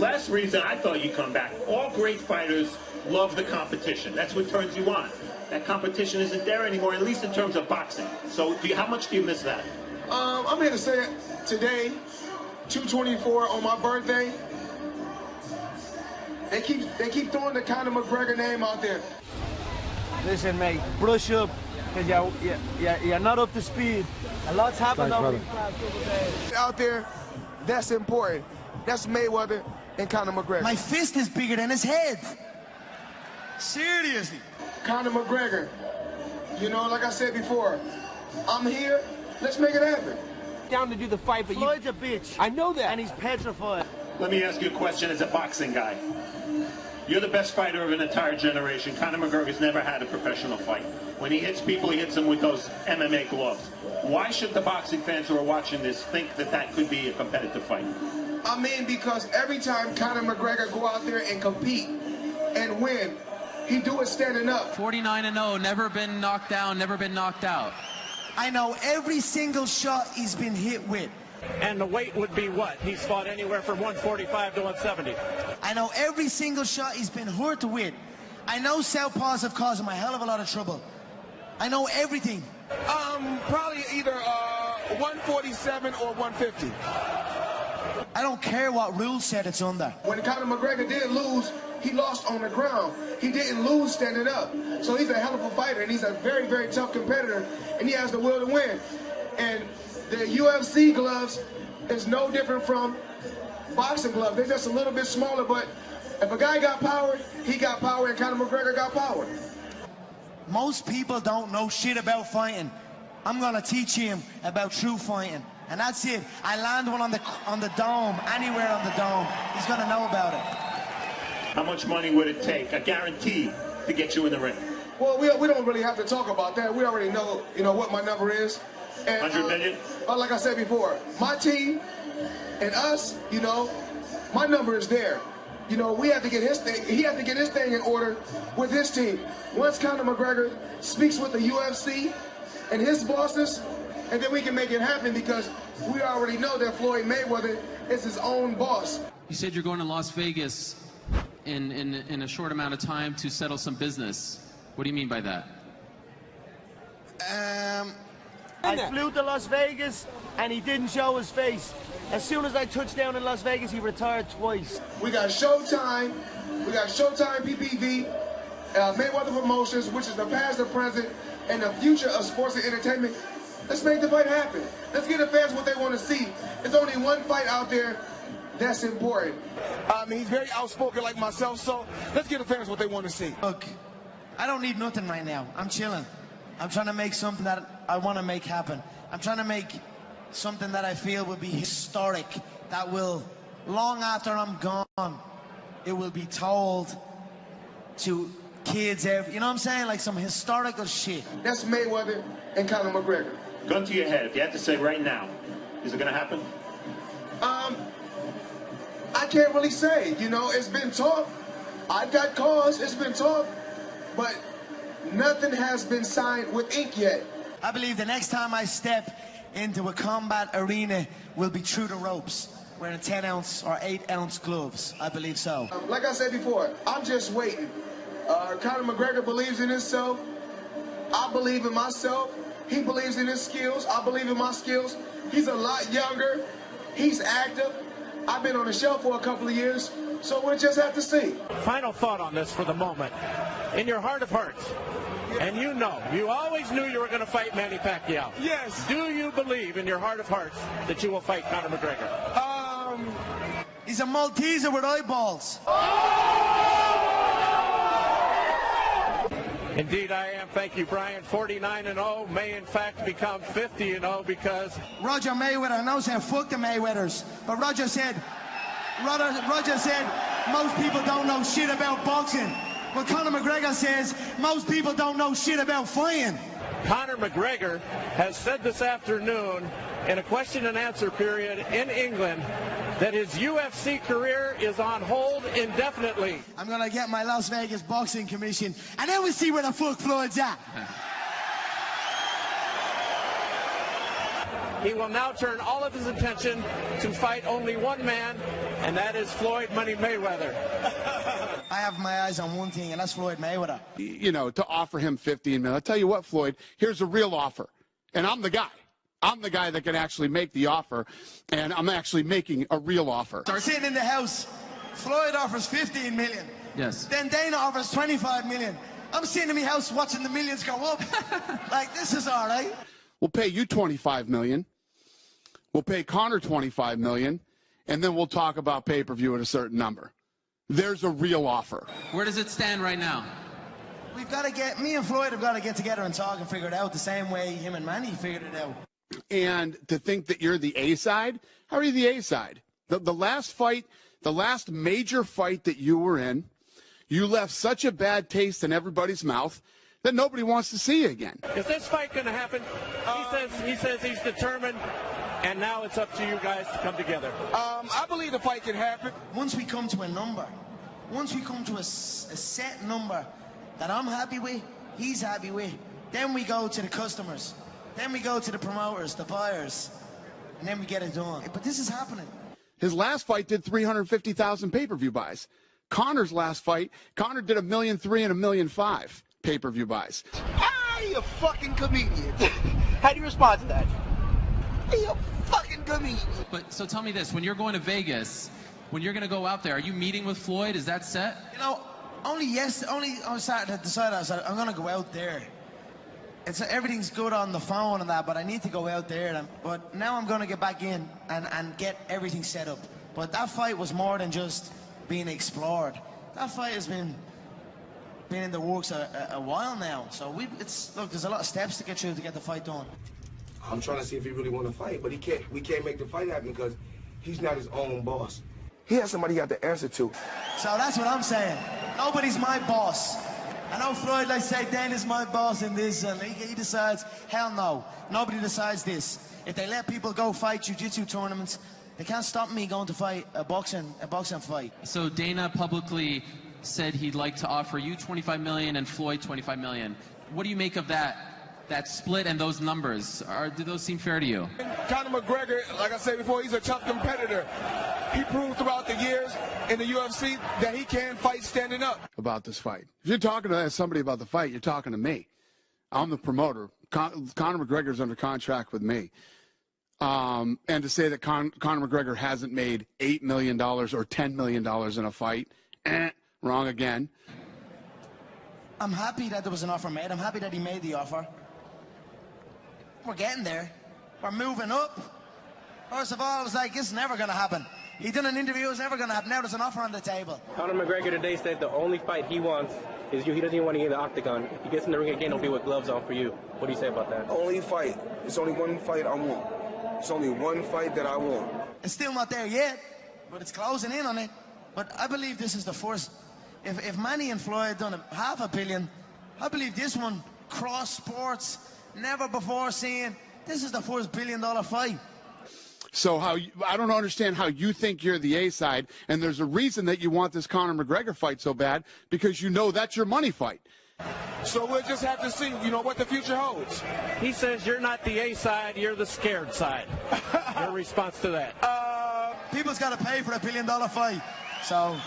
Last reason I thought you'd come back. All great fighters love the competition. That's what turns you on. That competition isn't there anymore, at least in terms of boxing. So how much do you miss that? I'm here to say it today, 2/24 on my birthday. They keep throwing the Conor McGregor name out there. Listen, mate, brush up, because you're not up to speed. A lot's happened over these last couple days. Out there, that's important. That's Mayweather and Conor McGregor. My fist is bigger than his head. Seriously. Conor McGregor, you know, like I said before, I'm here, let's make it happen. Down to do the fight, but Floyd's a bitch. I know that. And he's petrified. Let me ask you a question as a boxing guy. You're the best fighter of an entire generation. Conor McGregor's never had a professional fight. When he hits people, he hits them with those MMA gloves. Why should the boxing fans who are watching this think that that could be a competitive fight? I mean, because every time Conor McGregor go out there and compete and win, he do it standing up. 49-0, never been knocked down, never been knocked out. I know every single shot he's been hit with. And the weight would be what? He's fought anywhere from 145 to 170. I know every single shot he's been hurt with. I know southpaws have caused him a hell of a lot of trouble. I know everything. Probably either 147 or 150. I don't care what rule set it's under. When Conor McGregor did lose, he lost on the ground. He didn't lose standing up. So he's a hell of a fighter, and he's a very, very tough competitor, and he has the will to win. And the UFC gloves is no different from boxing gloves. They're just a little bit smaller, but if a guy got power, he got power, and Conor McGregor got power. Most people don't know shit about fighting. I'm gonna teach him about true fighting. And that's it. I land one on the dome, anywhere on the dome. He's gonna know about it. How much money would it take, a guarantee, to get you in the ring? Well, we don't really have to talk about that. We already know, what my number is. And, 100 million? Like I said before, my team and us, my number is there. We have to get his thing. He has to get his thing in order with his team. Once Conor McGregor speaks with the UFC and his bosses, and then we can make it happen, because we already know that Floyd Mayweather is his own boss. You said you're going to Las Vegas in a short amount of time to settle some business. What do you mean by that? I flew to Las Vegas and he didn't show his face. As soon as I touched down in Las Vegas, he retired twice. We got Showtime, PPV, Mayweather Promotions, which is the past, the present, and the future of sports and entertainment. Let's make the fight happen. Let's give the fans what they want to see. There's only one fight out there that's important. He's very outspoken like myself, so let's give the fans what they want to see. Look, I don't need nothing right now. I'm chilling. I'm trying to make something that I want to make happen. I'm trying to make something that I feel will be historic, that will, long after I'm gone, it will be told to kids, you know what I'm saying? Like some historical shit. That's Mayweather and Conor McGregor. Gun to your head, if you had to say right now, is it going to happen? I can't really say. It's been talk. I've got calls. It's been talk, but nothing has been signed with ink yet. I believe the next time I step into a combat arena will be through the ropes, wearing 10-ounce or 8-ounce gloves. I believe so. Like I said before, I'm just waiting. Conor McGregor believes in himself. I believe in myself. He believes in his skills. I believe in my skills. He's a lot younger. He's active. I've been on the shelf for a couple of years, so we'll just have to see. Final thought on this for the moment. In your heart of hearts, and you always knew you were going to fight Manny Pacquiao. Yes. Do you believe in your heart of hearts that you will fight Conor McGregor? He's a Malteser with eyeballs. Indeed, I am. Thank you, Brian. 49-0 may, in fact, become 50-0 because Roger Mayweather knows how fuck the Mayweathers, but Roger said most people don't know shit about boxing. Well, Conor McGregor says most people don't know shit about fighting. Conor McGregor has said this afternoon in a question and answer period in England that his UFC career is on hold indefinitely. I'm gonna get my Las Vegas boxing commission, and then we'll see where the fuck Floyd's at. He will now turn all of his attention to fight only one man, and that is Floyd Money Mayweather. I have my eyes on one thing, and that's Floyd Mayweather. You know, to offer him $15 million. I'll tell you what, Floyd, here's a real offer. And I'm the guy. I'm the guy that can actually make the offer, and I'm actually making a real offer. I'm sitting in the house. Floyd offers $15 million. Yes. Then Dana offers $25 million. I'm sitting in my house watching the millions go up. Like, this is all right. We'll pay you $25 million. We'll pay Conor $25 million, and then we'll talk about pay-per-view at a certain number. There's a real offer. Where does it stand right now? Me and Floyd have got to get together and talk and figure it out the same way him and Manny figured it out. And to think that you're the A side, how are you the A side? The last fight, the last major fight that you were in, you left such a bad taste in everybody's mouth that nobody wants to see you again. Is this fight going to happen? He says he's determined, and now it's up to you guys to come together. I believe the fight can happen. Once we come to a number, once we come to a set number that I'm happy with, he's happy with, then we go to the customers. Then we go to the promoters, the buyers, and then we get it done. But this is happening. His last fight did 350,000 pay-per-view buys. Conor's last fight, Conor did 1.3 million and 1.5 million pay-per-view buys. You a fucking comedian. How do you respond to that? You a fucking comedian. But so tell me this: when you're going to Vegas, when you're going to go out there, are you meeting with Floyd? Is that set? You know, only on Saturday decided I said I'm going to go out there. Everything's good on the phone and that, but I need to go out there. But now I'm going to get back in and get everything set up. But that fight was more than just being explored. That fight has been in the works a while now. So look, there's a lot of steps to get through to get the fight done. I'm trying to see if he really want to fight, but we can't make the fight happen because he's not his own boss. He has somebody he got to answer to. So that's what I'm saying. Nobody's my boss. I know Floyd likes to say Dana's my boss in this, and he decides. Hell no, nobody decides this. If they let people go fight jiu-jitsu tournaments, they can't stop me going to fight a boxing fight. So Dana publicly said he'd like to offer you $25 million and Floyd $25 million. What do you make of that split and those numbers? Do those seem fair to you? Conor McGregor, like I said before, he's a tough competitor. He proved throughout the years in the UFC that he can fight standing up. About this fight. If you're talking to somebody about the fight, you're talking to me. I'm the promoter. Conor McGregor's under contract with me. And to say that Conor McGregor hasn't made $8 million or $10 million in a fight, wrong again. I'm happy that there was an offer made. I'm happy that he made the offer. We're getting there. We're moving up. First of all, I was like, it's never going to happen. He done an interview, it's never going to happen. Now there's an offer on the table. Conor McGregor today said the only fight he wants is you. He doesn't even want to get in the octagon. If he gets in the ring again, it'll be with gloves on for you. What do you say about that? Only fight. It's only one fight I want. It's only one fight that I want. It's still not there yet, but it's closing in on it. But I believe this is the first. If Manny and Floyd done $500 million, I believe this one, cross sports, never before seen. This is the first $1 billion fight. So I don't understand how you think you're the A side, and there's a reason that you want this Conor McGregor fight so bad, because you know that's your money fight. So we'll just have to see, what the future holds. He says you're not the A side, you're the scared side. Your response to that? People's got to pay for a $1 billion fight, so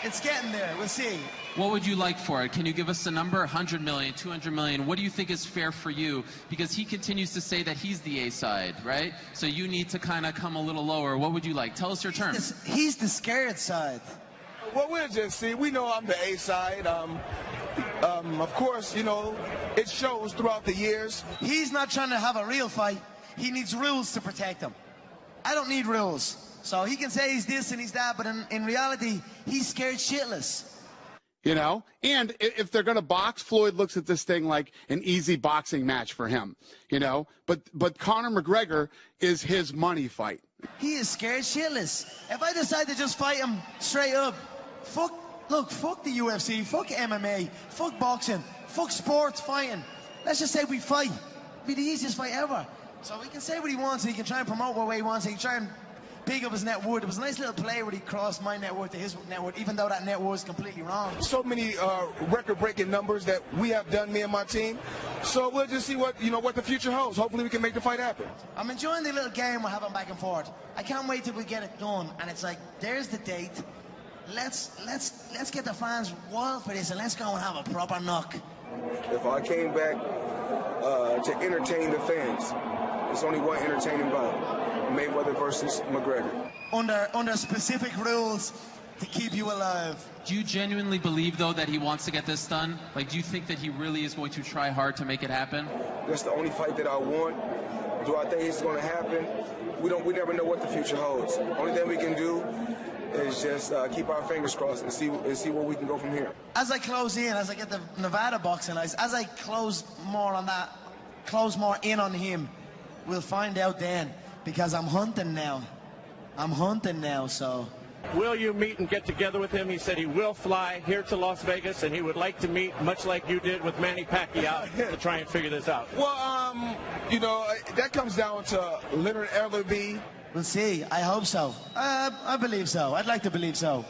it's getting there. We'll see. What would you like for it? Can you give us a number? 100 million, 200 million? What do you think is fair for you? Because he continues to say that he's the A side, right? So you need to kind of come a little lower. What would you like? Tell us your terms. He's the scared side. Well, we'll just see. We know I'm the A side. Of course, it shows throughout the years. He's not trying to have a real fight. He needs rules to protect him. I don't need rules. So he can say he's this and he's that, but in reality, he's scared shitless. And if they're going to box, Floyd looks at this thing like an easy boxing match for him, But Conor McGregor is his money fight. He is scared shitless. If I decide to just fight him straight up, fuck the UFC, fuck MMA, fuck boxing, fuck sports fighting. Let's just say we fight. It'll be the easiest fight ever. So he can say what he wants, and he can try and promote what way he wants, and he can try and big of his net worth. It was a nice little play where he crossed my net worth to his net worth, even though that net worth was completely wrong. So many record-breaking numbers that we have done, me and my team. So we'll just see what what the future holds. Hopefully we can make the fight happen. I'm enjoying the little game we're having back and forth. I can't wait till we get it done. And it's like, there's the date. Let's get the fans wild for this, and let's go and have a proper knock. If I came back to entertain the fans, there's only one entertaining bout. Mayweather versus McGregor. Under specific rules to keep you alive. Do you genuinely believe, though, that he wants to get this done? Like, do you think that he really is going to try hard to make it happen? That's the only fight that I want. Do I think it's going to happen? We never know what the future holds. Only thing we can do is just keep our fingers crossed and see where we can go from here. As I close in, as I get the Nevada boxing license, as I close more in on him, we'll find out then. Because I'm hunting now, so. Will you meet and get together with him? He said he will fly here to Las Vegas, and he would like to meet, much like you did with Manny Pacquiao, to try and figure this out. Well, that comes down to Leonard Ellerbe. We'll see. I hope so. I believe so. I'd like to believe so.